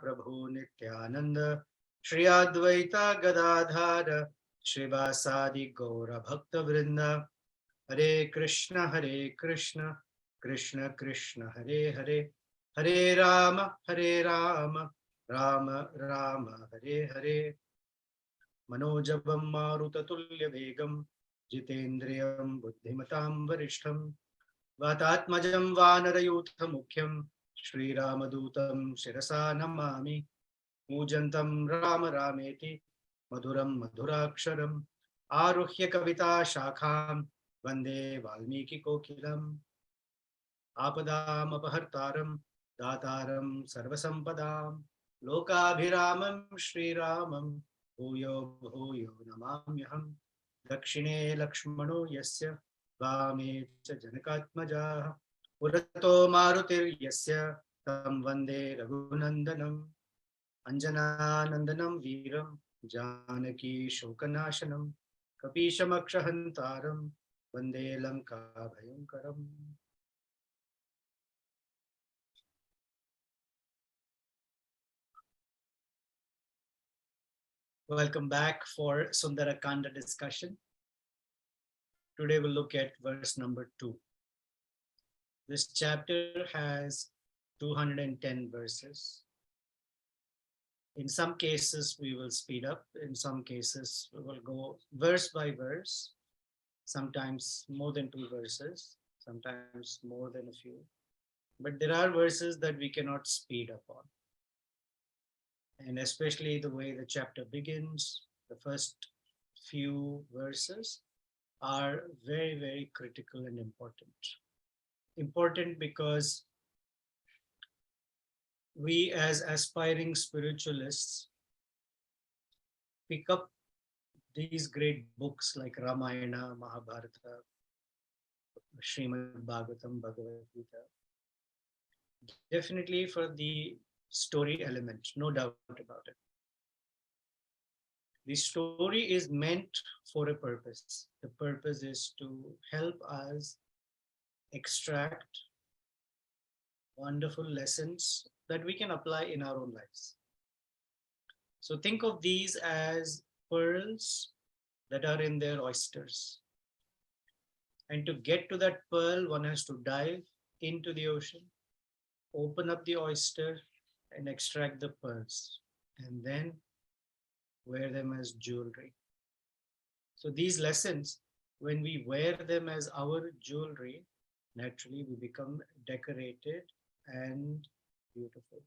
Prabhu Nityananda Shri Advaita Gadadhara Shrivasadi Gaura Bhakta Vrinda Hare Krishna Krishna Krishna Hare Hare Hare Rama Rama Rama Hare Hare Manojabam Marutatuल्य Vegam Jitendriyam Buddhimatam Varishtham Vatatmajam Vanarayutha Mukhyam Shri Ramadutam Shirasa Namami Mujantam Rama Rameti Madhuram Madhuraksharam Aruhya Kavita Shakham Vande Valmiki Kokilam Apadam Apahartaram Dataram Sarvasampadam Lokabhiramam Shri Ramam Bhuyo Bhuyo Namamyaham Dakshine Lakshmano Yasya Vame Cha Janakatmaja Purato Marutir Yasya Tam Vande Raghunandanam Anjananandanam Viram Janaki Shokanashanam Kapishamakshahantaram Vande Lanka Bhayankaram. Welcome back for Sundara Kanda discussion. Today we'll look at verse number 2. This chapter has 210 verses. In some cases, we will speed up. In some cases, we will go verse by verse, sometimes more than 2 verses, sometimes more than a few. But there are verses that we cannot speed up on. And especially the way the chapter begins, the first few verses are very, very critical and important. Important because we as aspiring spiritualists pick up these great books like Ramayana, Mahabharata, Srimad Bhagavatam, Bhagavad Gita, definitely for the story element, no doubt about it. The story is meant for a purpose. The purpose is to help us extract wonderful lessons that we can apply in our own lives. So think of these as pearls that are in their oysters. And to get to that pearl, one has to dive into the ocean, open up the oyster, and extract the pearls, and then wear them as jewelry. So these lessons, when we wear them as our jewelry, naturally we become decorated and beautiful.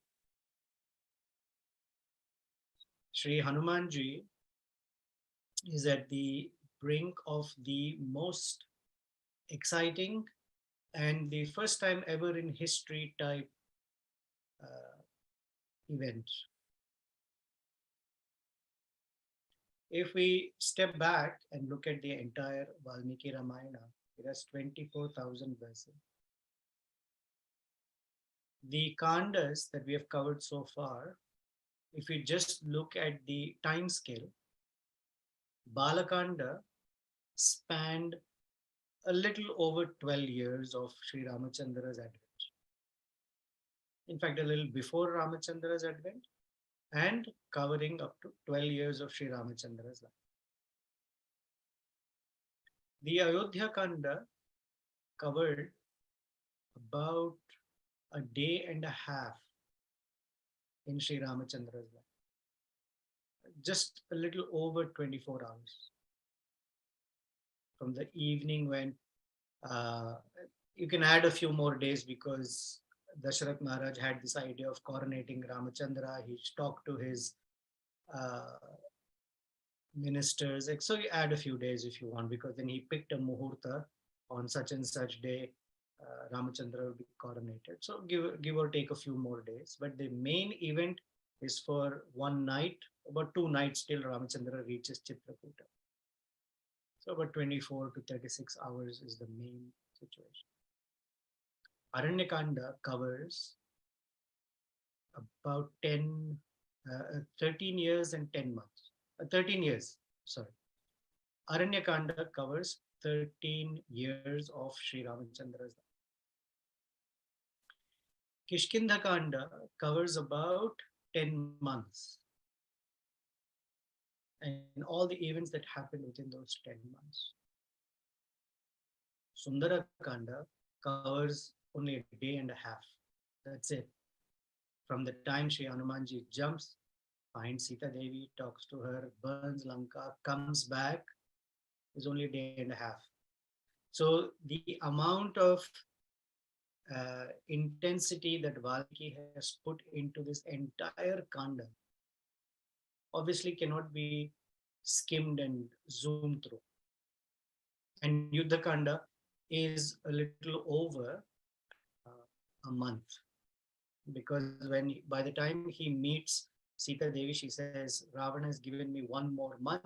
Sri Hanumanji is at the brink of the most exciting and the first time ever in history type event. If we step back and look at the entire Valmiki Ramayana, it has 24,000 verses. The Kandas that we have covered so far, if we just look at the time scale, Balakanda spanned a little over 12 years of Sri Ramachandra's advent. In fact, a little before Ramachandra's advent and covering up to 12 years of Sri Ramachandra's life. The Ayodhya Kanda covered about a day and a half in Sri Ramachandra's life. Just a little over 24 hours. From the evening when you can add a few more days because Dasharath Maharaj had this idea of coronating Ramachandra. He talked to his ministers. So you add a few days if you want, because then he picked a muhurta on such and such day. Ramachandra will be coronated. So give or take a few more days. But the main event is for one night, about 2 nights till Ramachandra reaches Chitrakuta. So about 24 to 36 hours is the main situation. Aranyakanda covers about 13 years and 10 months. 13 years, sorry. Aranyakanda covers 13 years of Sri Ramachandra's life. Kishkindha Kanda covers about 10 months and all the events that happened within those 10 months. Sundara Kanda covers only a day and a half. That's it. From the time Sri Hanumanji jumps, finds Sita Devi, talks to her, burns Lanka, comes back, is only a day and a half. So the amount of intensity that Valmiki has put into this entire Kanda obviously cannot be skimmed and zoomed through. And Yuddha Kanda is a little over a month, because by the time he meets Sita Devi, she says, Ravana has given me one more month.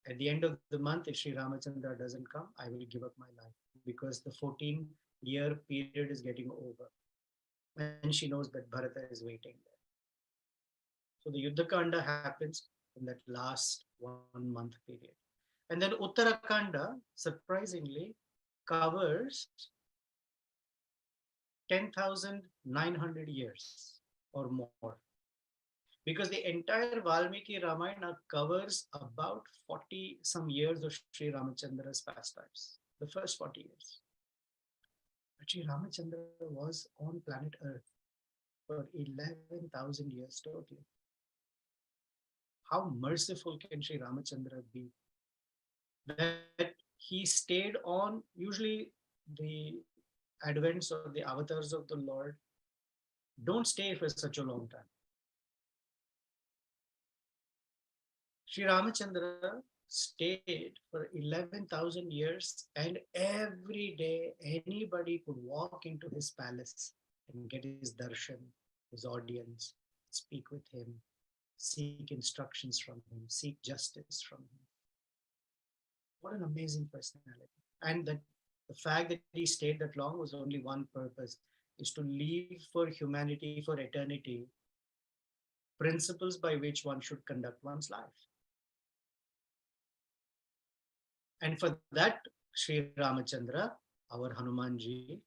At the end of the month, if Sri Ramachandra doesn't come, I will give up my life, because the 14-year period is getting over. And she knows that Bharata is waiting there. So the Yuddha Kanda happens in that last 1 month period. And then Uttarakanda, surprisingly, covers 10,900 years or more. Because the entire Valmiki Ramayana covers about 40 some years of Sri Ramachandra's pastimes, the first 40 years. But Sri Ramachandra was on planet Earth for 11,000 years totally. How merciful can Sri Ramachandra be? That he stayed on, usually the advents or the avatars of the Lord don't stay for such a long time. Sri Ramachandra stayed for 11,000 years, and every day anybody could walk into his palace and get his darshan, his audience, speak with him, seek instructions from him, seek justice from him. What an amazing personality. And that the fact that he stayed that long was only one purpose, is to leave for humanity, for eternity, principles by which one should conduct one's life. And for that, Sri Ramachandra, our Hanumanji,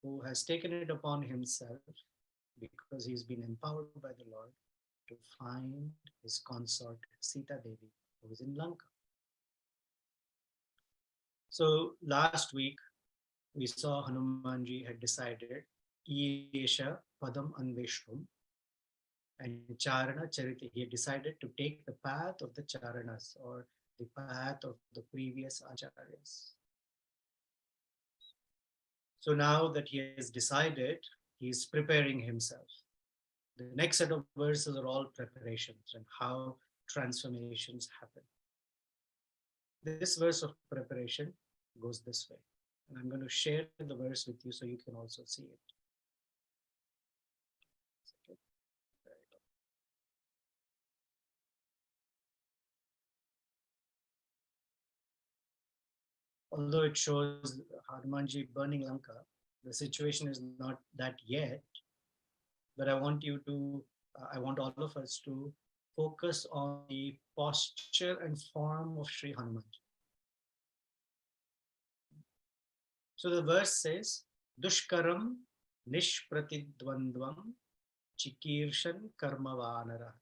who has taken it upon himself, because he's been empowered by the Lord, to find his consort Sita Devi, who is in Lanka. So last week, we saw Hanumanji had decided, Yesha Padam Anveshtum, and Charana Charita, he had decided to take the path of the Charanas, or the path of the previous Acharyas. So now that he has decided, he is preparing himself. The next set of verses are all preparations and how transformations happen. This verse of preparation goes this way. And I'm going to share the verse with you so you can also see it. Although it shows Hanumanji burning Lanka, the situation is not that yet. But I want all of us to focus on the posture and form of Sri Hanumanji. So the verse says, Dushkaram nishpratidvandvam chikirshan karmavanara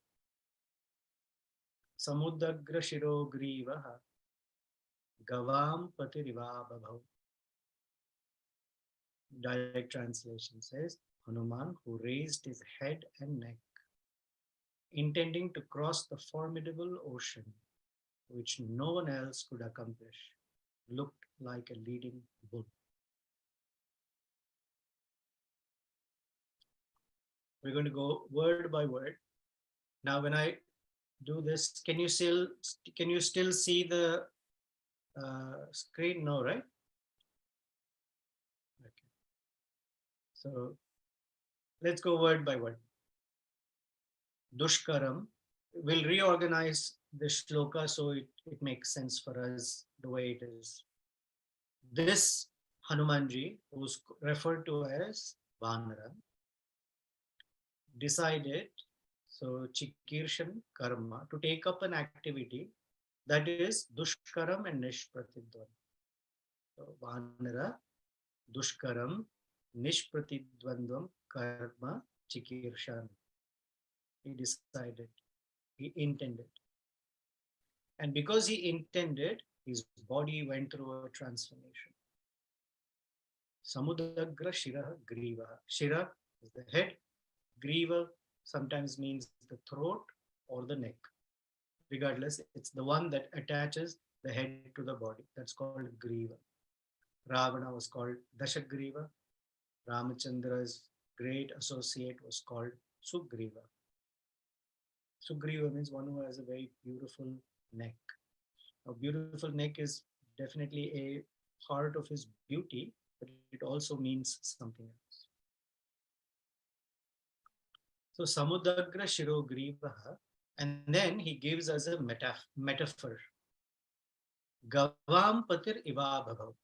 samudagra shirogrivaha gavam patirivabhabhav. Direct translation says, Hanuman, who raised his head and neck, intending to cross the formidable ocean, which no one else could accomplish, looked like a leading bull. We're going to go word by word. Now, when I do this, can you still see the screen? No, right? Okay. So let's go word by word. Dushkaram. We'll reorganize the shloka so it makes sense for us the way it is. This Hanumanji, who's referred to as Vanara, decided, so Chikirshan Karma, to take up an activity that is Dushkaram and Nishpratidvan. So Vanara, Dushkaram, Nishpratidvandvam Karma, Chikirshan. He decided, he intended. And because he intended, his body went through a transformation. Samudagra Shiraha Griva. Shira is the head, Griva sometimes means the throat or the neck. Regardless, it's the one that attaches the head to the body. That's called Griva. Ravana was called Dashagriva. Ramachandra's great associate was called Sugriva. Sugriva means one who has a very beautiful neck. A beautiful neck is definitely a part of his beauty, but it also means something else. So Samudagra Shiro Grivaha, and then he gives us a metaphor. Gavam patir iva bhagav.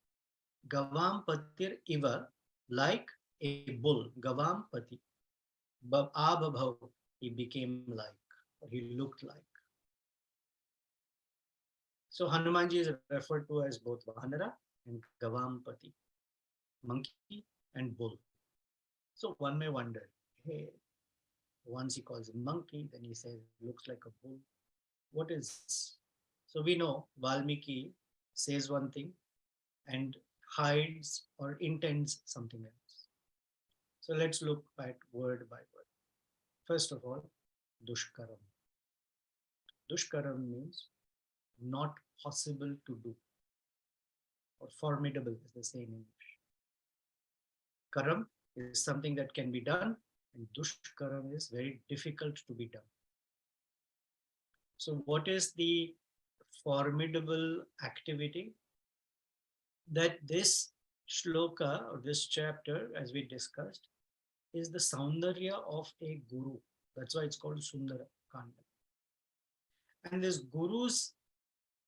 Gavam patir iva, like a bull. Gavam pati. Abhabhav, he became like, or he looked like. So Hanumanji is referred to as both Vanara and Gavampati, monkey and bull. So one may wonder, hey, once he calls him monkey, then he says looks like a bull. What is? So we know Valmiki says one thing and hides or intends something else. So let's look at word by word. First of all, Dushkaram. Dushkaram means not possible to do, or formidable as they say in English. Karam is something that can be done, and Dushkaram is very difficult to be done. So what is the formidable activity? That this shloka or this chapter, as we discussed, is the Saundarya of a guru. That's why it's called Sundara Kanda. And this guru's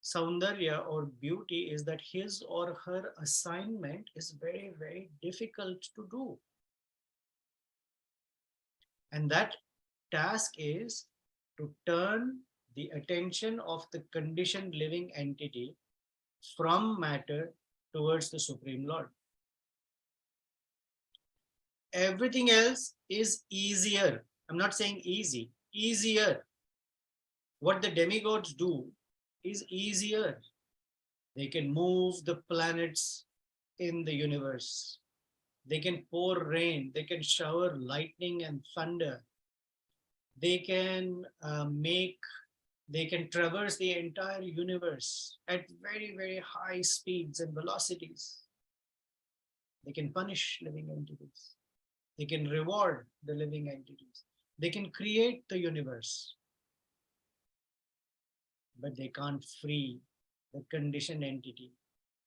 Saundarya or beauty is that his or her assignment is very, very difficult to do. And that task is to turn the attention of the conditioned living entity from matter towards the Supreme Lord. Everything else is easier. I'm not saying easy, easier. What the demigods do is easier. They can move the planets in the universe. They can pour rain. They can shower lightning and thunder. They can they can traverse the entire universe at very, very high speeds and velocities. They can punish living entities. They can reward the living entities. They can create the universe. But they can't free the conditioned entity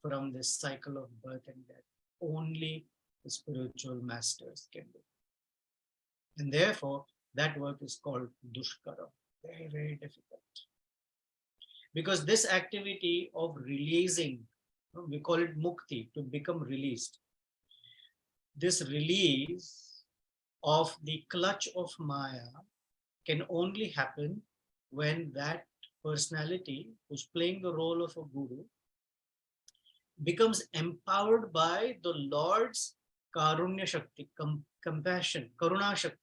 from this cycle of birth and death. Only the spiritual masters can do. And therefore, that work is called Dushkara. Very, very difficult. Because this activity of releasing, we call it mukti, to become released. This release of the clutch of Maya can only happen when that personality who's playing the role of a guru becomes empowered by the Lord's Karunya Shakti, compassion, Karuna Shakti.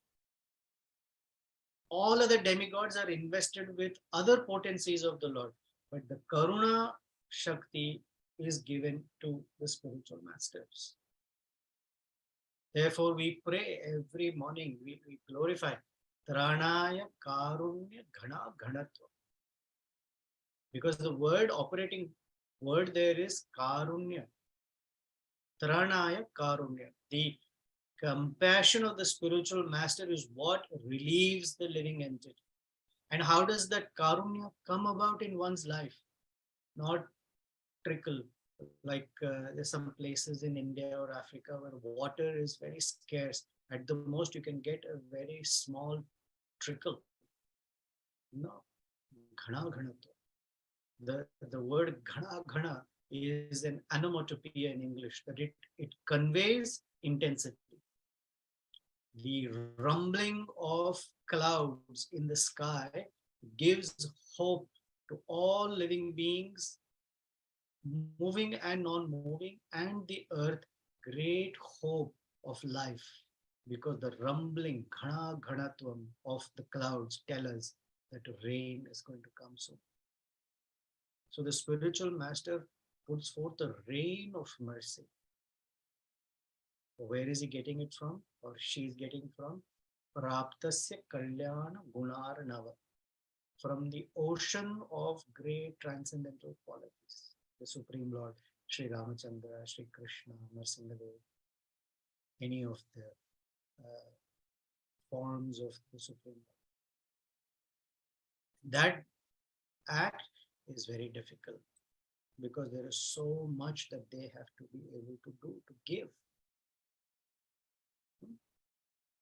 All other demigods are invested with other potencies of the Lord, but the Karuna Shakti is given to the spiritual masters. Therefore, we pray every morning, we glorify Tranaya Karunya Ghana Ghanatva. Because the operating word there is Karunya. Tranaya Karunya. The compassion of the spiritual master is what relieves the living entity. And how does that Karunya come about in one's life? Not trickle, like there's some places in India or Africa where water is very scarce. At the most, you can get a very small trickle. No, Ghana Ghanato. The word Ghana Ghana is an onomatopoeia in English, that it conveys intensity. The rumbling of clouds in the sky gives hope to all living beings, moving and non-moving, and the earth, great hope of life. because the rumbling ghana ghanatvam of the clouds tell us that rain is going to come soon. So the spiritual master puts forth a rain of mercy. Where is he getting it from, or she is getting from? Praptasya kalyana gunarnava, from the ocean of great transcendental qualities. The Supreme Lord, Sri Ramachandra, Sri Krishna, Narasimhadev, any of the uh, forms of the Supreme Lord. That act is very difficult because there is so much that they have to be able to do, to give.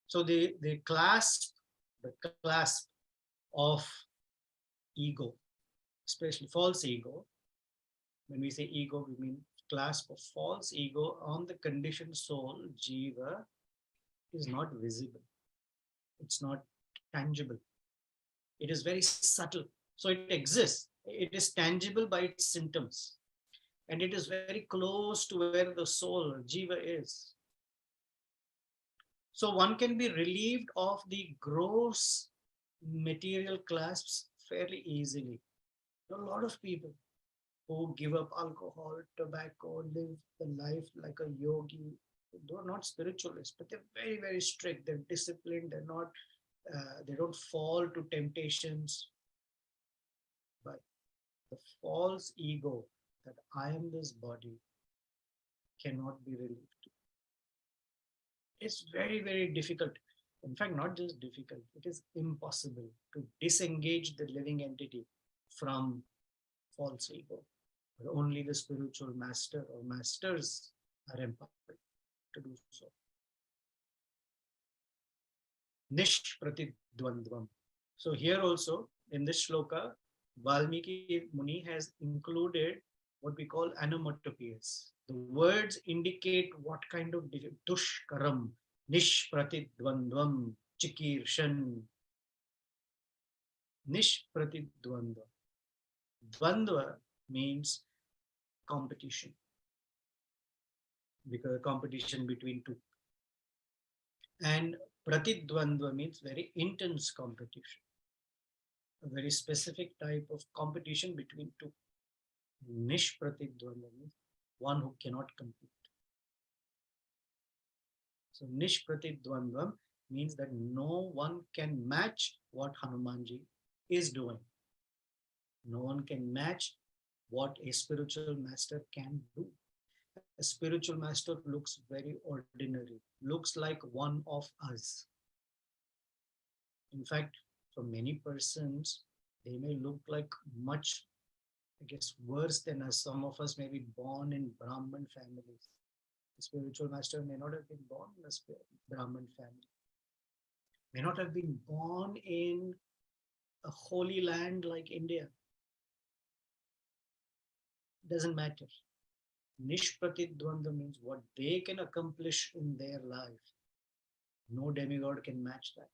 So the clasp of ego, especially false ego. When we say ego, we mean clasp of false ego on the conditioned soul, jiva, is not visible. It's not tangible. It is very subtle. So it exists. It is tangible by its symptoms. And it is very close to where the soul, jiva, is. So one can be relieved of the gross material clasps fairly easily. There are a lot of people who give up alcohol, tobacco, live the life like a yogi. They're not spiritualists, but they're very, very strict. They're disciplined. They're not. They don't fall to temptations. But the false ego that I am this body cannot be relieved. It's very, very difficult. In fact, not just difficult, it is impossible to disengage the living entity from false ego. But only the spiritual master or masters are empowered to do so. Nishpratidvandvam. So here also, in this shloka, Valmiki Muni has included what we call onomatopoeias. The words indicate what kind of dushkaram, nishpratidvandvam, chikirshan. Nishpratidvandva. Dvandva means competition, because competition between two. And pratidvandva means very intense competition, a very specific type of competition between two. Nishpratidvandva means one who cannot compete. So Nishpratidvandvam means that no one can match what Hanumanji is doing. No one can match what a spiritual master can do. A spiritual master looks very ordinary, looks like one of us. In fact, for many persons, they may look like much, I guess, worse than us. Some of us may be born in Brahmin families. The spiritual master may not have been born in a Brahmin family, may not have been born in a holy land like India. Doesn't matter. Nishpratidvandva means what they can accomplish in their life. No demigod can match that.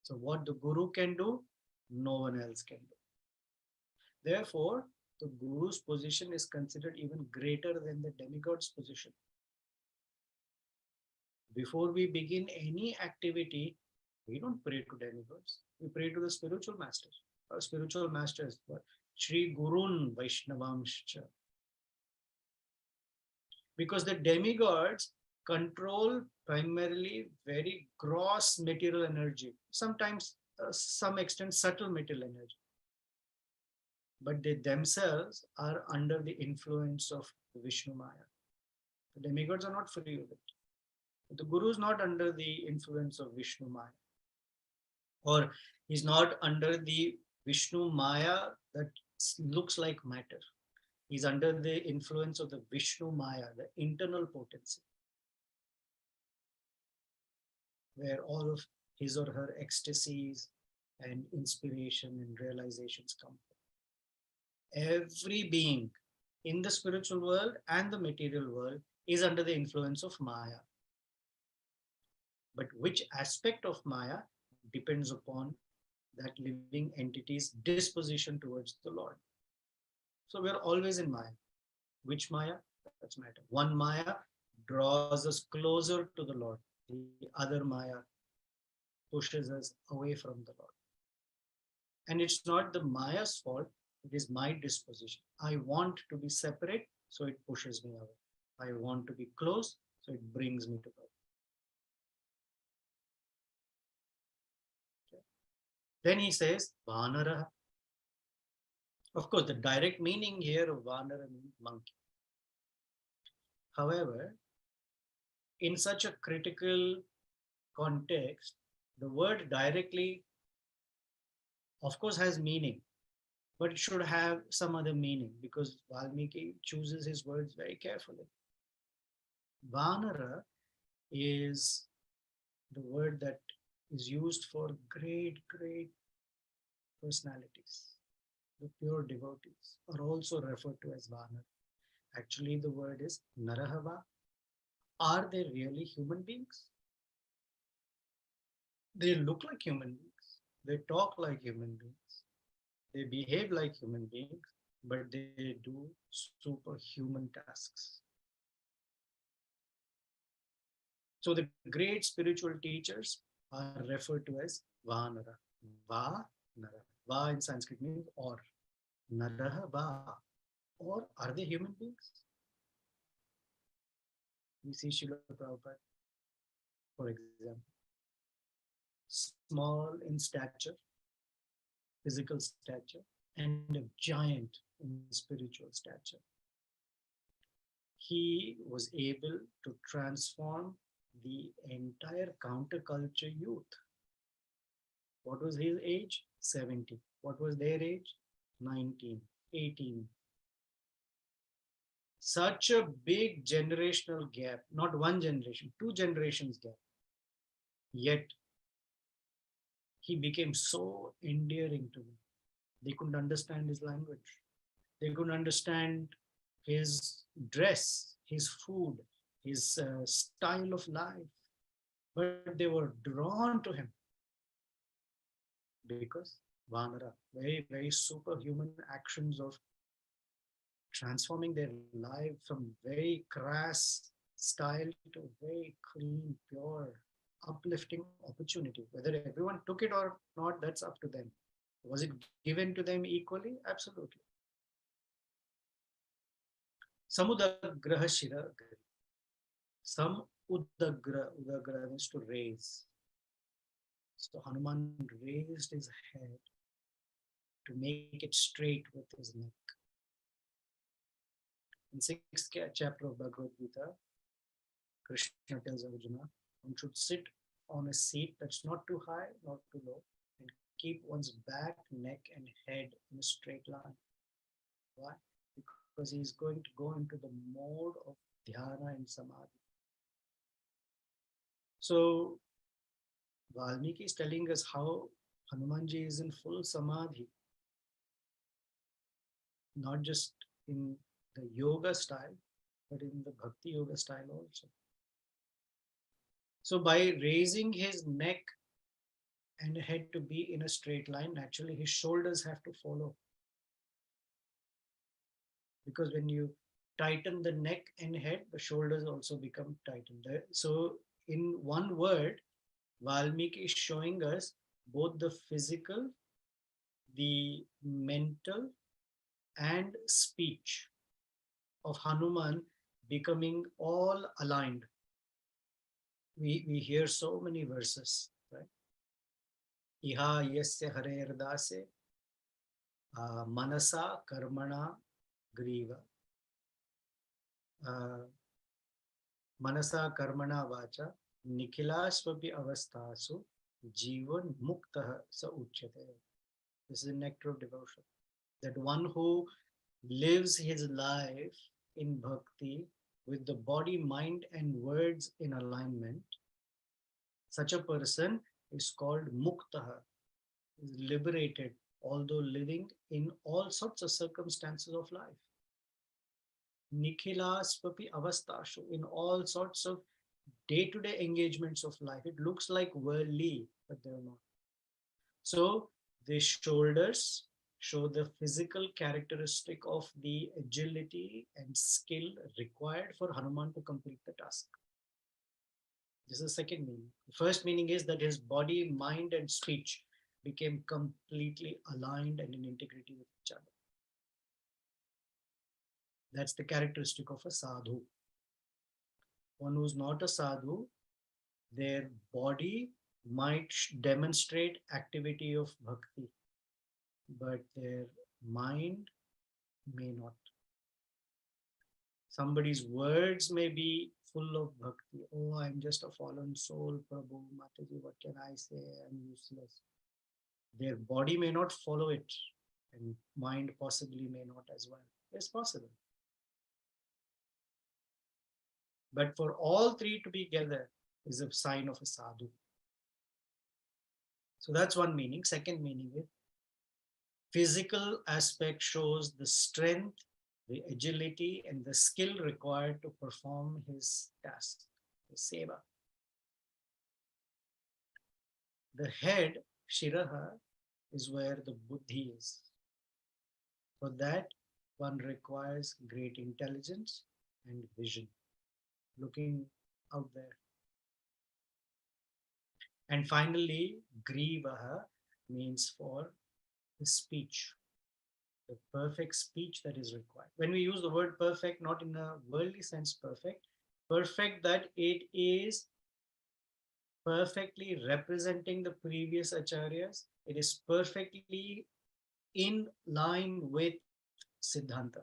So what the Guru can do, no one else can do. Therefore, the Guru's position is considered even greater than the demigod's position. Before we begin any activity, we don't pray to demigods. We pray to the spiritual masters. Our spiritual masters, Shri Gurun Vaishnavamscha. Because the demigods control primarily very gross material energy, sometimes some extent subtle material energy. But they themselves are under the influence of Vishnu Maya. The demigods are not free of it. The Guru is not under the influence of Vishnu Maya, or he's not under the Vishnu Maya that looks like matter. He's under the influence of the Vishnu Maya, the internal potency, where all of his or her ecstasies and inspiration and realizations come from. Every being in the spiritual world and the material world is under the influence of Maya. But which aspect of Maya depends upon that living entity's disposition towards the Lord. So we're always in Maya. Which Maya? That's matter. One Maya draws us closer to the Lord. The other Maya pushes us away from the Lord. And it's not the Maya's fault, it is my disposition. I want to be separate, so it pushes me away. I want to be close, so it brings me to God. Okay. Then he says, Vanara. Of course, the direct meaning here of Vanara means monkey. However, in such a critical context, the word directly, of course, has meaning, but it should have some other meaning because Valmiki chooses his words very carefully. Vanara is the word that is used for great personalities. The pure devotees are also referred to as Vanara. Actually, the word is Narahava. Are they really human beings? They look like human beings. They talk like human beings. They behave like human beings, but they do superhuman tasks. So the great spiritual teachers are referred to as Vanara. Va, Nara. Va in Sanskrit means or. Naraha Va. Or are they human beings? We see Srila Prabhupada, for example, small in stature, physical stature, and a giant in spiritual stature. He was able to transform the entire counterculture youth. What was his age? 70. What was their age? 19, 18. Such a big generational gap, not one generation, two generations gap. Yet he became so endearing to me. They couldn't understand his language. They couldn't understand his dress, his food, his style of life. But they were drawn to him because Vanara, very superhuman actions of transforming their life from very crass style to very clean, pure, uplifting opportunity. Whether everyone took it or not, that's up to them. Was it given to them equally? Absolutely. Samudagraha Shira. Some Udagra means to raise. So Hanuman raised his head to make it straight with his neck. In 6th chapter of Bhagavad Gita, Krishna tells Arjuna, one should sit on a seat that's not too high, not too low, and keep one's back, neck, and head in a straight line. Why? Because he's going to go into the mode of dhyana and samadhi. So Valmiki is telling us how Hanumanji is in full samadhi, not just in the yoga style, but in the bhakti yoga style also. So by raising his neck and head to be in a straight line, naturally his shoulders have to follow. Because when you tighten the neck and head, the shoulders also become tightened. So in one word, Valmiki is showing us both the physical, the mental, and speech of Hanuman becoming all aligned. We hear so many verses, right? Iha yasya hare ardase manasa karmana griva manasa karmana vacha nikhilashvapi avastasu jivan muktah sa uchyate. This is the nectar of devotion. That one who lives his life in bhakti with the body, mind, and words in alignment, such a person is called muktaha, is liberated, although living in all sorts of circumstances of life. Nikhilasvapi avastashu, in all sorts of day-to-day engagements of life. It looks like worldly, but they're not. So the shoulders show the physical characteristic of the agility and skill required for Hanuman to complete the task. This is the second meaning. The first meaning is that his body, mind, and speech became completely aligned and in integrity with each other. That's the characteristic of a sadhu. One who's not a sadhu, their body might demonstrate activity of bhakti, but their mind may not. Somebody's words may be full of bhakti. Oh, I'm just a fallen soul, Prabhu, Mataji, what can I say? I'm useless. Their body may not follow it, and mind possibly may not as well. It's possible. But for all three to be together is a sign of a sadhu. So that's one meaning. Second meaning is physical aspect shows the strength, the agility, and the skill required to perform his task, his seva. The head, Shiraha, is where the buddhi is. For that, one requires great intelligence and vision, looking out there. And finally, Grivaha means for the speech, the perfect speech that is required. When we use the word perfect, not in a worldly sense perfect, perfect that it is perfectly representing the previous acharyas, it is perfectly in line with Siddhanta.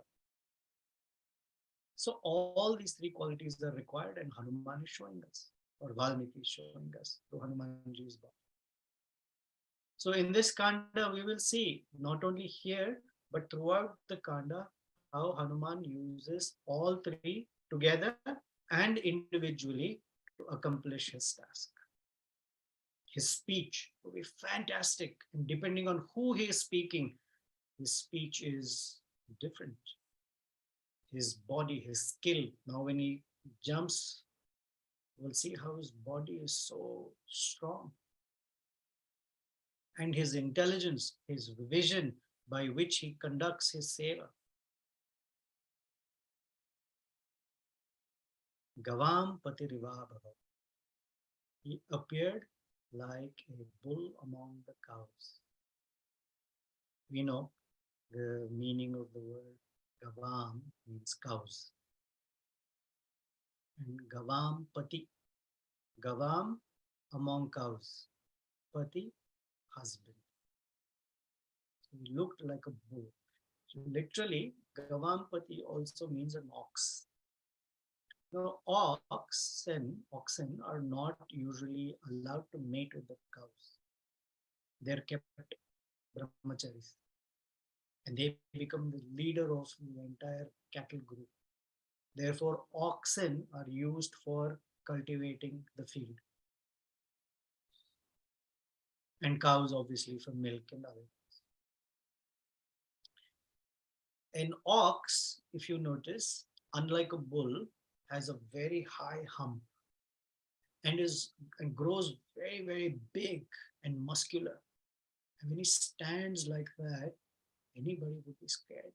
So all these three qualities are required, and Hanuman is showing us, or Valmiki is showing us through Hanumanji's body. So in this Kanda, we will see not only here, but throughout the Kanda, how Hanuman uses all three together and individually to accomplish his task. His speech will be fantastic, and depending on who he is speaking, his speech is different. His body, his skill. Now when he jumps, we'll see how his body is so strong. And his intelligence, his vision by which he conducts his seva. Gavam Patiriva Bhava. He appeared like a bull among the cows. We know the meaning of the word Gavam means cows. And Gavam Pati. Gavam among cows. Pati, husband. So he looked like a bull. So literally, Gavampati also means an ox. Now, oxen are not usually allowed to mate with the cows. They're kept brahmacharis. And they become the leader of the entire cattle group. Therefore, oxen are used for cultivating the field. And cows, obviously, for milk and other. An ox, if you notice, unlike a bull, has a very high hump and grows very, very big and muscular. And when he stands like that, anybody would be scared.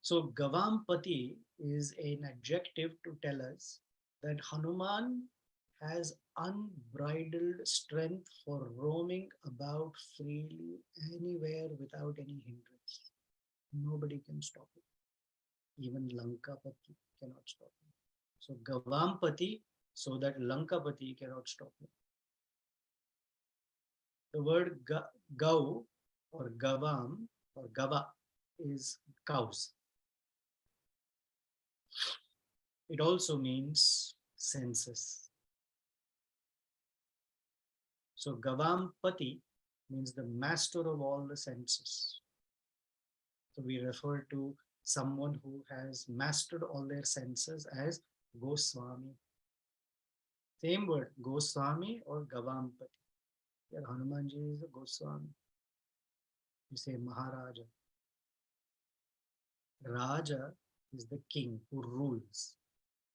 So Gavampati is an adjective to tell us that Hanuman has unbridled strength for roaming about freely anywhere without any hindrance. Nobody can stop it. Even Lankapati cannot stop him. So Gavampati, so that Lankapati cannot stop him. The word Gau or Gavam or Gava is cows. It also means senses. So Gavampati means the master of all the senses. So we refer to someone who has mastered all their senses as Goswami. Same word, Goswami or Gavampati. Here Hanumanji is a Goswami. You say Maharaja. Raja is the king who rules.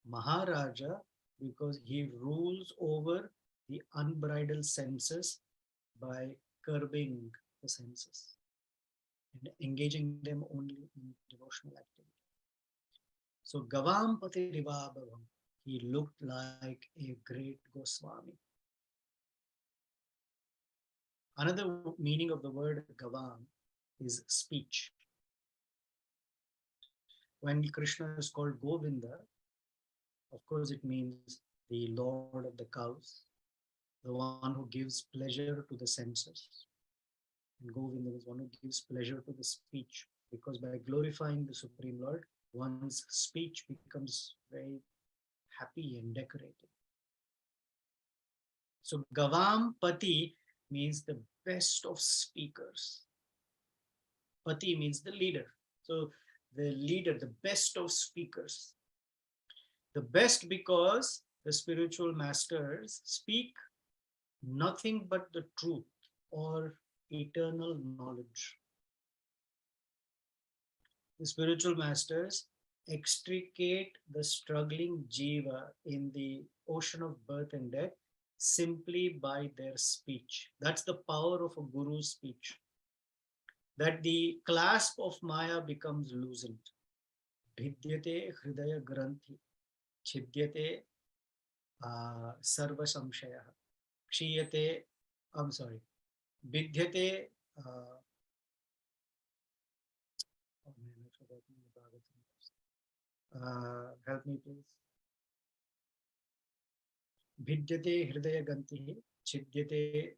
Maharaja, because he rules over the unbridled senses by curbing the senses and engaging them only in devotional activity. So Gavam Pati Rivabhavam, he looked like a great Goswami. Another meaning of the word Gavam is speech. When Krishna is called Govinda, of course it means the Lord of the cows, the one who gives pleasure to the senses. And Govinda is one who gives pleasure to the speech, because by glorifying the Supreme Lord, one's speech becomes very happy and decorated. So Gavam Pati means the best of speakers. Pati means the leader. So the leader, the best of speakers. The best because the spiritual masters speak nothing but the truth or eternal knowledge. The spiritual masters extricate the struggling jiva in the ocean of birth and death simply by their speech. That's the power of a guru's speech. That the clasp of Maya becomes loosened. Bhidyate hridaya granthi, chidyate sarva samshaya, kshiyate, I'm sorry, bhidyate, oh man, I forgot the help me please. Bhidyate hridaya ganti, chidyate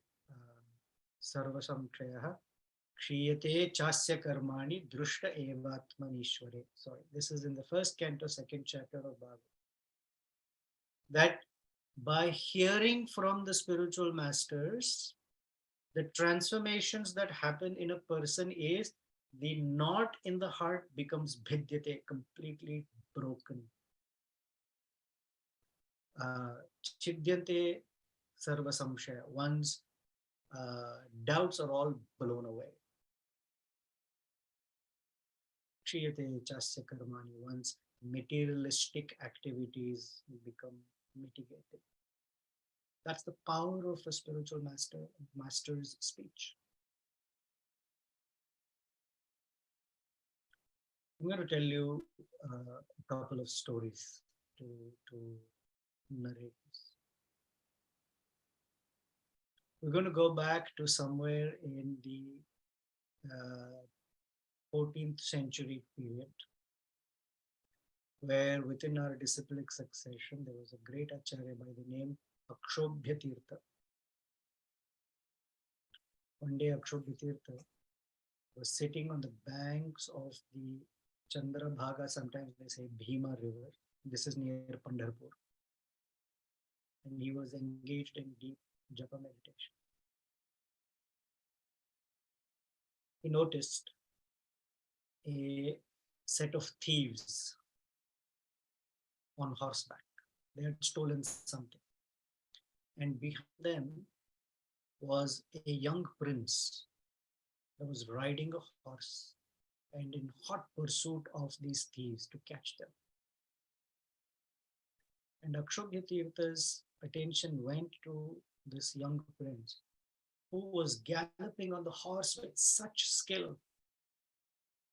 sarva samshaya, Kshiyate chasya karmani drushta evatmanishware. Sorry, this is in the first canto, second chapter of Bhagavad. That by hearing from the spiritual masters, the transformations that happen in a person is the knot in the heart becomes bhidyate, completely broken. Chidyante sarva samshaya, one's doubts are all blown away. Kshiyate chasya karmani, one's materialistic activities become mitigated. That's the power of a spiritual master's speech. I'm going to tell you a couple of stories to narrate this. We're going to go back to somewhere in the 14th century period, where within our disciplic succession, there was a great Acharya by the name Acharya-Tirtha. One day Acharya-Tirtha was sitting on the banks of the Chandrabhaga, sometimes they say Bhima river. This is near Pandharpur. And he was engaged in deep japa meditation. He noticed a set of thieves on horseback. They had stolen something. And behind them was a young prince that was riding a horse and in hot pursuit of these thieves to catch them. And Acharya-Tirtha's attention went to this young prince who was galloping on the horse with such skill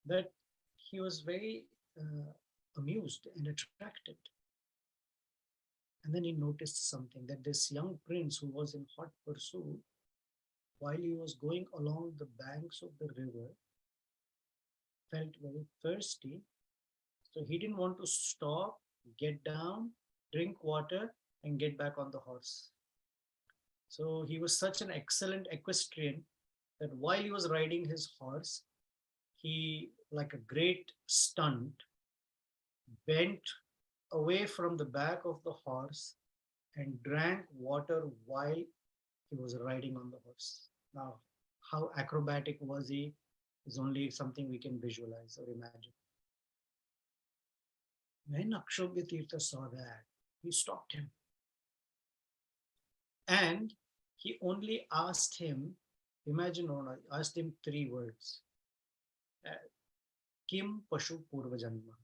that he was very amused and attracted. And then he noticed something, that this young prince who was in hot pursuit, while he was going along the banks of the river, felt very thirsty. So he didn't want to stop, get down, drink water, and get back on the horse. So he was such an excellent equestrian that while he was riding his horse, he, like a great stunt, bent away from the back of the horse and drank water while he was riding on the horse. Now, how acrobatic was he is only something we can visualize or imagine. When Acharya-Tirtha saw that, he stopped him. And he only asked him, asked him 3 words. Kim Pashu Purvajanma?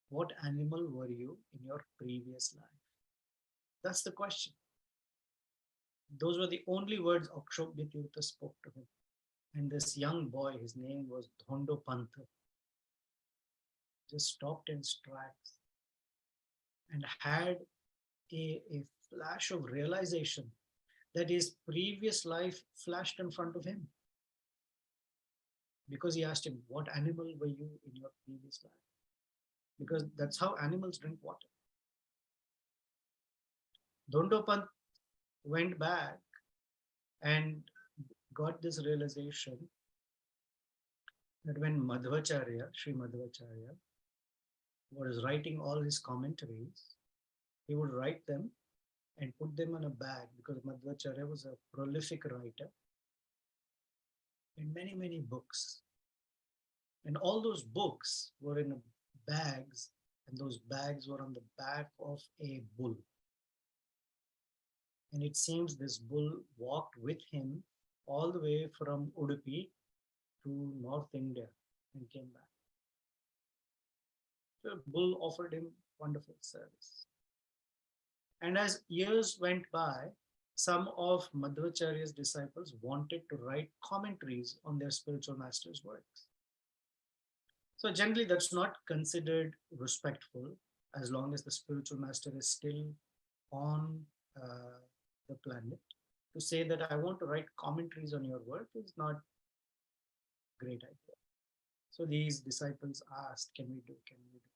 What animal were you in your previous life? That's the question. Those were the only words Akshobhyatirtha spoke to him. And this young boy, his name was Dhondo Pantha, just stopped in his tracks and had a flash of realization that his previous life flashed in front of him, because he asked him, "What animal were you in your previous life?" Because that's how animals drink water. Dhondopant went back and got this realization that when Sri Madhvacharya, was writing all his commentaries, he would write them and put them in a bag, because Madhvacharya was a prolific writer in many, many books. And all those books were in bags, and those bags were on the back of a bull. And it seems this bull walked with him all the way from Udupi to North India and came back. The bull offered him wonderful service. And as years went by, some of Madhvacharya's disciples wanted to write commentaries on their spiritual master's works. So generally, that's not considered respectful as long as the spiritual master is still on the planet. To say that I want to write commentaries on your work is not a great idea. So these disciples asked, "Can we do? Can we do?"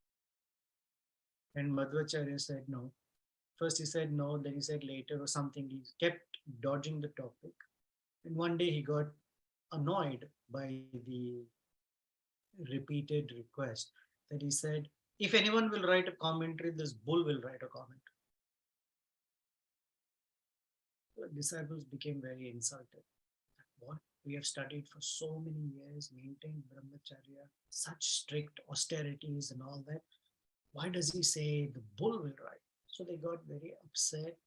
And Madhvacharya said no. First he said no, then he said later or something. He kept dodging the topic. And one day he got annoyed by the repeated request that he said, "If anyone will write a commentary, this bull will write a commentary." The disciples became very insulted. What? We have studied for so many years, maintained brahmacharya, such strict austerities and all that. Why does he say the bull will write? So they got very upset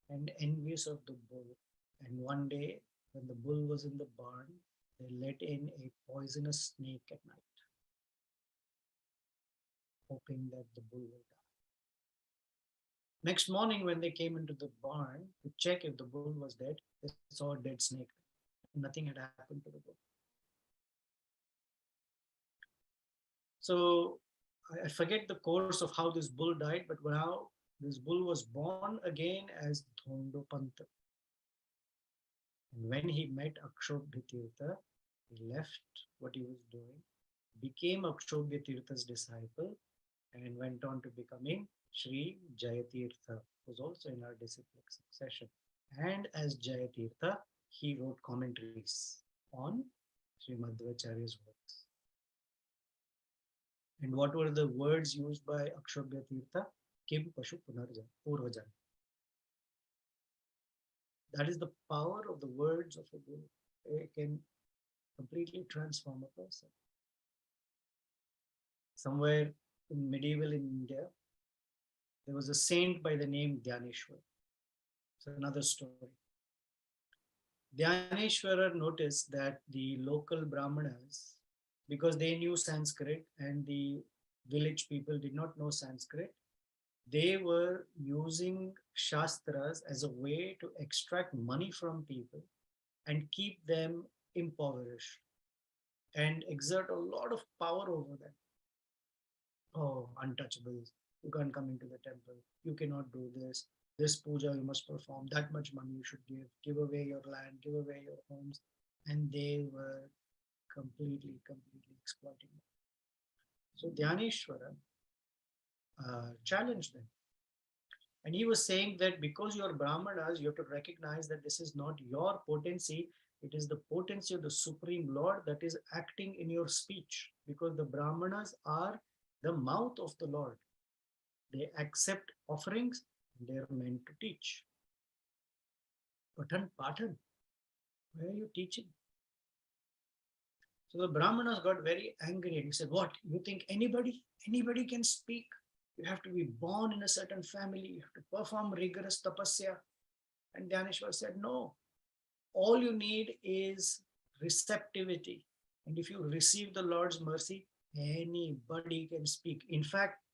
and envious of the bull. And one day, when the bull was in the barn, they let in a poisonous snake at night, hoping that the bull will die. Next morning, when they came into the barn to check if the bull was dead, they saw a dead snake. Nothing had happened to the bull. So I forget the course of how this bull died, but now this bull was born again as Dhondopanta. And when he met Akshobhyatirtha, he left what he was doing, became Akshobhyatirtha's disciple, and went on to becoming Sri Jayatirtha, who was also in our disciplic succession. And as Jayatirtha, he wrote commentaries on Sri Madhvacharya's works. And what were the words used by Akshobhyatirtha? Kim Pashu Purvajan. That is the power of the words of a guru. It can completely transform a person. Somewhere in medieval India, there was a saint by the name Dhyaneshwar. It's another story. Dhyaneshwara noticed that the local Brahmanas, because they knew Sanskrit and the village people did not know Sanskrit, they were using Shastras as a way to extract money from people and keep them impoverished and exert a lot of power over them. Oh, untouchables, you can't come into the temple, you cannot do this puja you must perform, that much money you should give away your land, give away your homes. And they were completely exploiting them. So Dhyaneshwara challenged them. And he was saying that because you are Brahmanas, you have to recognize that this is not your potency, it is the potency of the Supreme Lord that is acting in your speech. Because the Brahmanas are the mouth of the Lord. They accept offerings, and they are meant to teach. Patan, where are you teaching? So the Brahmanas got very angry and he said, "What? You think anybody can speak? You have to be born in a certain family, you have to perform rigorous tapasya." And Dhyaneshwar said, "No, all you need is receptivity. And if you receive the Lord's mercy, anybody can speak. In fact,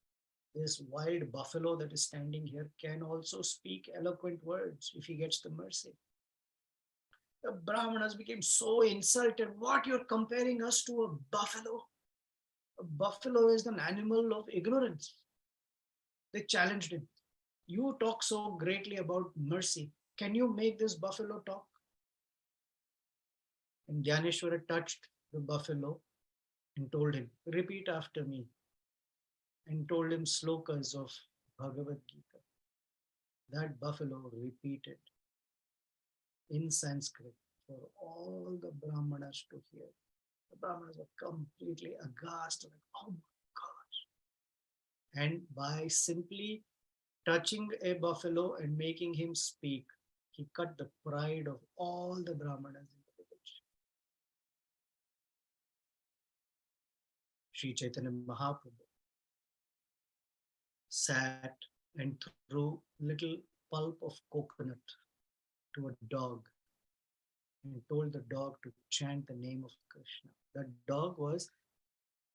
this wild buffalo that is standing here can also speak eloquent words if he gets the mercy." The Brahmanas became so insulted. What, you're comparing us to a buffalo? A buffalo is an animal of ignorance. They challenged him. You talk so greatly about mercy. Can you make this buffalo talk? And Gyaneshwara touched the buffalo and told him, repeat after me, and told him slokas of Bhagavad Gita. That buffalo repeated in Sanskrit for all the Brahmanas to hear. The Brahmanas were completely aghast, like, oh my gosh. And by simply touching a buffalo and making him speak, he cut the pride of all the Brahmanas in the village. Sri Chaitanya Mahaprabhu sat and threw little pulp of coconut to a dog and told the dog to chant the name of Krishna. The dog was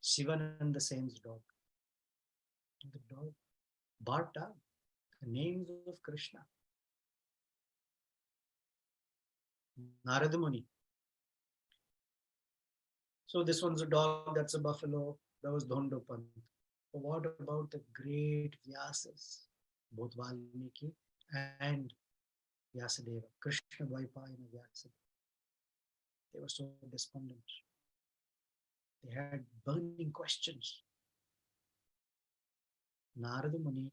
Shivananda Sen's dog. And the dog barked out the names of Krishna. Narada Muni. So this one's a dog, that's a buffalo, that was Dhondopan. But what about the great Vyasas, both Valmiki and Vyasadeva, Krishna Dvaipayana Vyasadeva? They were so despondent. They had burning questions. Narada Muni,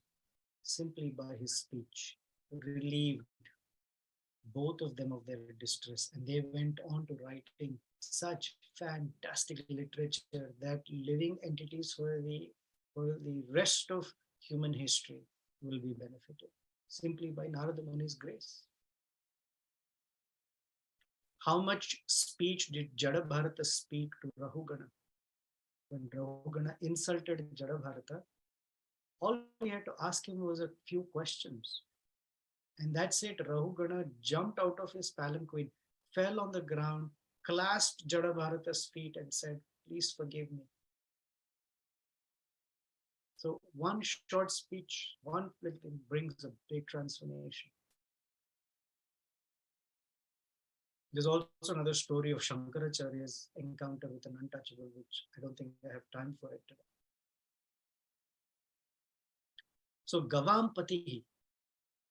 simply by his speech, relieved both of them of their distress, and they went on to writing such fantastic literature that living entities for the rest of human history will be benefited simply by Narada Muni's grace. How much speech did Jadabharata speak to Rahugana? When Rahugana insulted Jadabharata, all he had to ask him was a few questions. And that's it. Rahugana jumped out of his palanquin, fell on the ground, clasped Jadabharata's feet and said, please forgive me. So one short speech, one little thing brings a big transformation. There's also another story of Shankaracharya's encounter with an untouchable, which I don't think I have time for it today. So Gavam Patihi,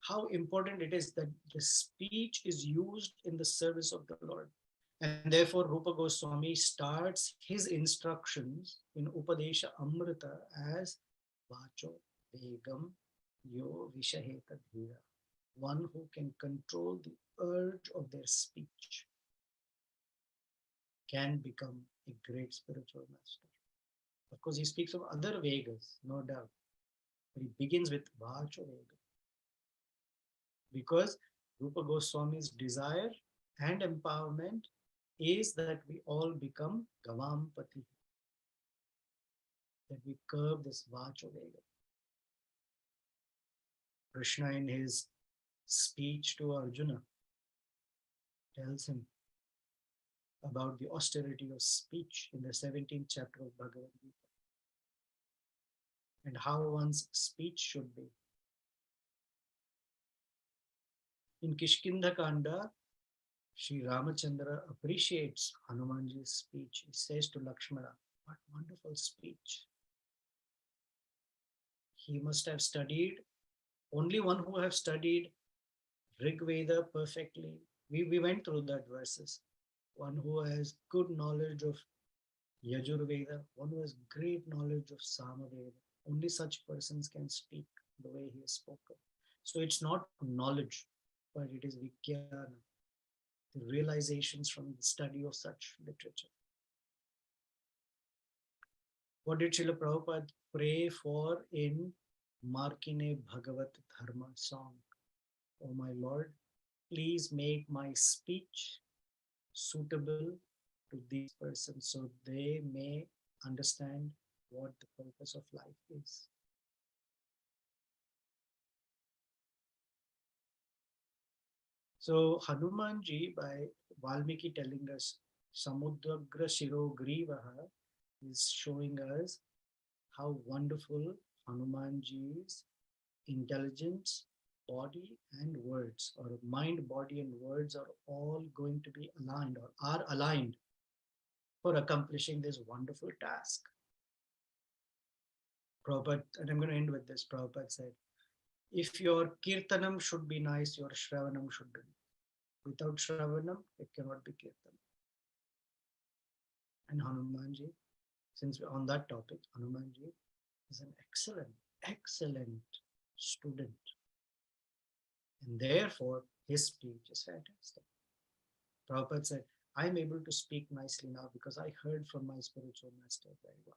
how important it is that the speech is used in the service of the Lord. And therefore Rupa Goswami starts his instructions in Upadesha Amrita as Vacho Vegam Yo Vishaheta Dhira, one who can control the urge of their speech can become a great spiritual master. Of course, he speaks of other Vegas, no doubt, but he begins with Vacho Vega. Because Rupa Goswami's desire and empowerment is that we all become Gavampati, that we curb this Vacho Vega. Krishna, in his speech to Arjuna, tells him about the austerity of speech in the 17th chapter of Bhagavad Gita and how one's speech should be. In Kishkindha Kanda, Sri Ramachandra appreciates Hanumanji's speech. He says to Lakshmana, what wonderful speech. He must have studied, only one who have studied Rig Veda perfectly. We went through that verses. One who has good knowledge of Yajurveda, one who has great knowledge of Samaveda. Only such persons can speak the way he has spoken. So it's not knowledge, but it is Vijnana, the realizations from the study of such literature. What did Srila Prabhupada pray for in Markine Bhagavat Dharma song? Oh my Lord, please make my speech suitable to these persons so they may understand what the purpose of life is. So Hanumanji, by Valmiki telling us Samudragra Shiro Grivaha, is showing us how wonderful Hanumanji's intelligence body and words, or mind, body, and words are all going to be aligned or are aligned for accomplishing this wonderful task. Prabhupada, and I'm going to end with this. Prabhupada said, if your kirtanam should be nice, your shravanam should be. Without shravanam, it cannot be kirtan. And Hanumanji, since we're on that topic, Hanumanji is an excellent student. And therefore, his speech is fantastic. Prabhupada said, I'm able to speak nicely now because I heard from my spiritual master very well.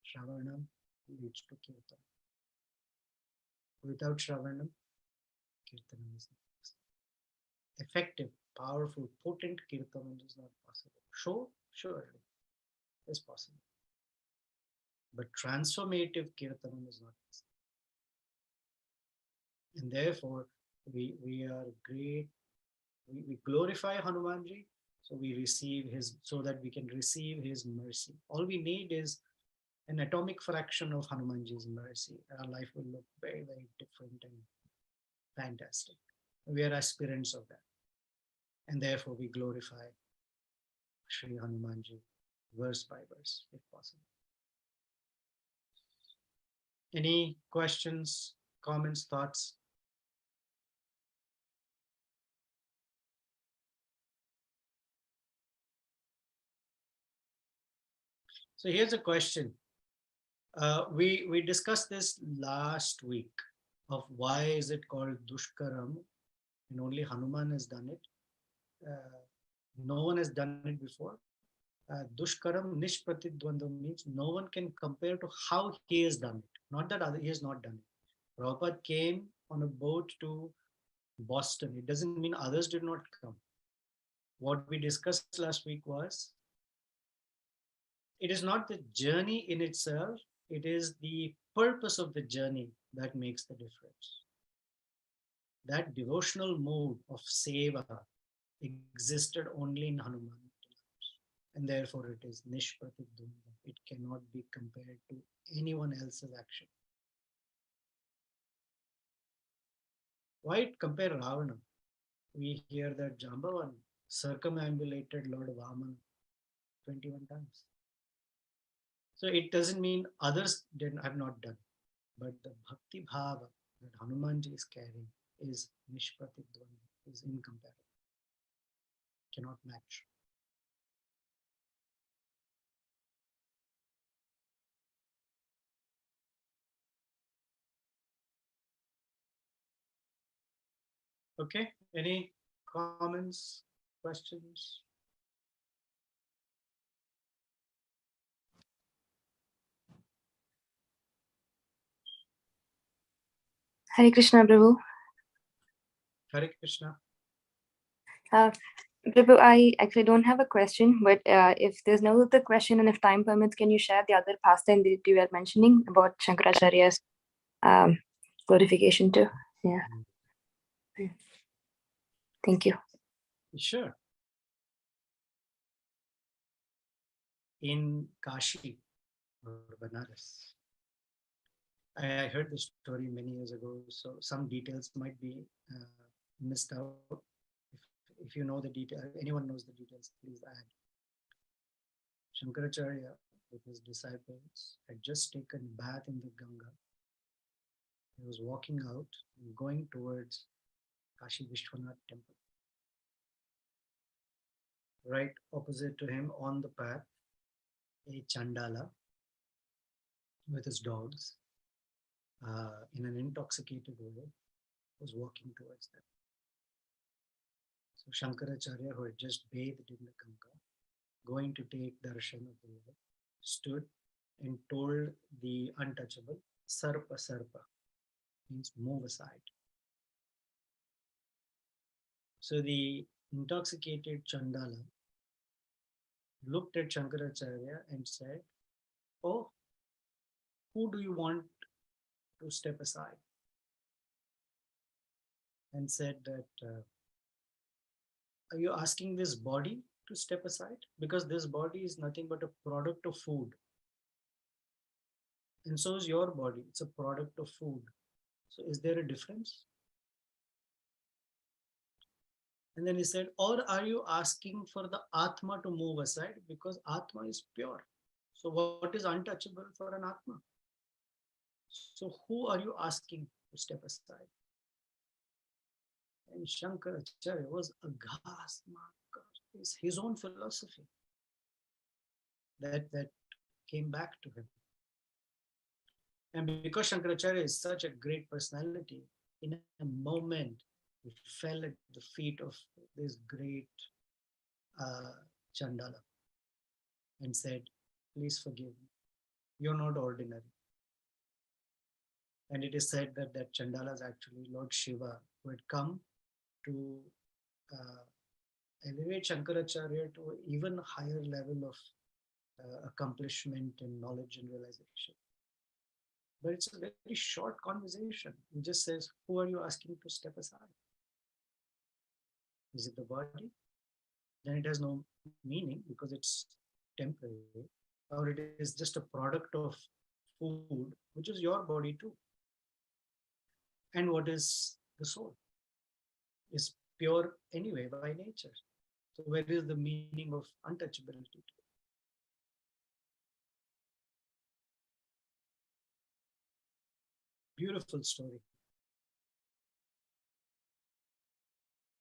Shravanam leads to kirtan. Without Shravanam, kirtanam is not possible. Effective, powerful, potent kirtanam is not possible. Surely, is possible. But transformative kirtanam is not possible. And therefore, we are great. We glorify Hanumanji, so we receive his, so that we can receive his mercy. All we need is an atomic fraction of Hanumanji's mercy. Our life will look very, very different and fantastic. We are aspirants of that. And therefore we glorify Sri Hanumanji verse by verse, if possible. Any questions, comments, thoughts? So here's a question. We discussed this last week of why is it called Dushkaram and only Hanuman has done it. No one has done it before. Dushkaram Nishpratidvandam means no one can compare to how he has done it. Not that he has not done it. Prabhupada came on a boat to Boston. It doesn't mean others did not come. What we discussed last week was, it is not the journey in itself, it is the purpose of the journey that makes the difference. That devotional mood of seva existed only in Hanuman. And therefore it is Nishpratidvanda. It cannot be compared to anyone else's action. Why compare Ravana? We hear that Jambavan circumambulated Lord Vaman 21 times. So it doesn't mean others have not done, but the bhakti bhava that Hanumanji is carrying is Nishpratidvanda, is incomparable. Cannot match. Okay, any comments, questions? Hare Krishna, Prabhu. Hare Krishna. Prabhu, I actually don't have a question, but if there's no other question and if time permits, can you share the other pastime that you were mentioning about Shankaracharya's glorification too? Yeah. Thank you. Sure. In Kashi or Banaras, I heard the story many years ago, so some details might be missed out. If you know the detail, anyone knows the details, please add. Shankaracharya with his disciples had just taken bath in the Ganga. He was walking out and going towards Kashi Vishwanath temple. Right opposite to him on the path, a Chandala with his dogs in an intoxicated way was walking towards them. So Shankaracharya, who had just bathed in the Ganga, going to take darshan of the Lord, stood and told the untouchable, Sarpa Sarpa, means move aside. So the intoxicated Chandala looked at Shankaracharya and said, oh, who do you want to step aside? And said that, are you asking this body to step aside? Because this body is nothing but a product of food. And so is your body. It's a product of food. So is there a difference? And then he said, or are you asking for the Atma to move aside? Because Atma is pure. So what is untouchable for an Atma? So who are you asking to step aside? And Shankaracharya was aghast. It's his own philosophy that came back to him. And because Shankaracharya is such a great personality, in a moment, he fell at the feet of this great Chandala and said, please forgive me. You're not ordinary. And it is said that Chandala is actually Lord Shiva, who had come to elevate Shankaracharya to an even higher level of accomplishment and knowledge and realization. But it's a very short conversation. He just says, who are you asking to step aside? Is it the body? Then it has no meaning because it's temporary, or it is just a product of food, which is your body too. And what is the soul? Is pure anyway by nature. So where is the meaning of untouchability? Beautiful story.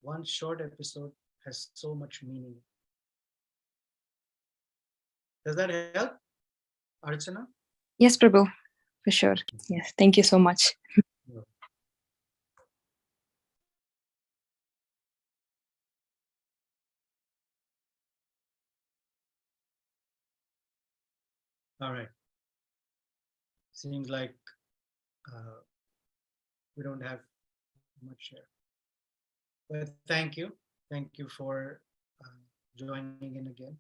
One short episode has so much meaning. Does that help, Archana? Yes, Prabhu, for sure. Yes, thank you so much. Yeah. All right. Seems like we don't have much here. But thank you. Thank you for joining in again.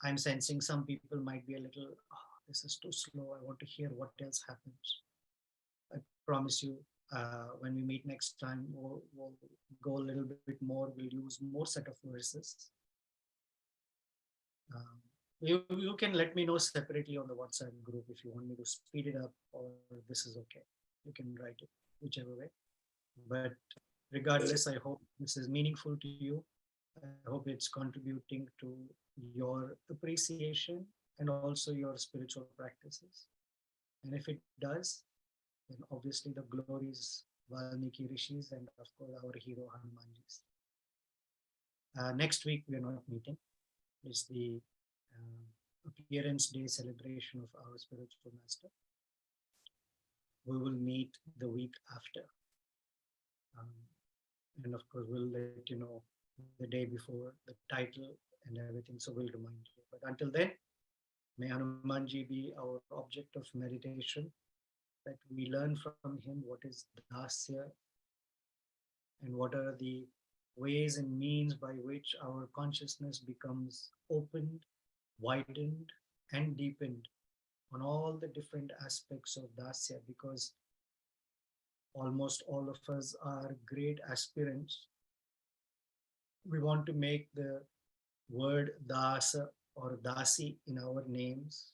I'm sensing some people might be a little, oh, this is too slow. I want to hear what else happens. I promise you, when we meet next time, we'll go a little bit more. We'll use more set of verses. You can let me know separately on the WhatsApp group if you want me to speed it up or this is okay. You can write it whichever way. But regardless, I hope this is meaningful to you. I hope it's contributing to your appreciation and also your spiritual practices. And if it does, then obviously the glories Valmiki Rishis and of course our hero Hanumanji's. Next week we are not meeting. It's the appearance day celebration of our spiritual master. We will meet the week after. And of course, we'll let you know the day before the title and everything. So we'll remind you. But until then, may Hanumanji be our object of meditation, that we learn from him what is dasya and what are the ways and means by which our consciousness becomes opened, widened, and deepened on all the different aspects of dasya, because almost all of us are great aspirants. We want to make the word dasa or dasi in our names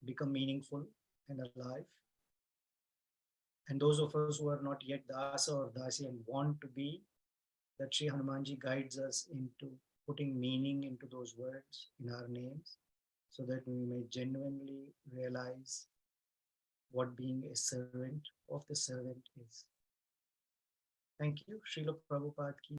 become meaningful and alive. And those of us who are not yet dasa or dasi and want to be, that Sri Hanumanji guides us into putting meaning into those words in our names, so that we may genuinely realize what being a servant of the servant is. Thank you. Srila Prabhupada ki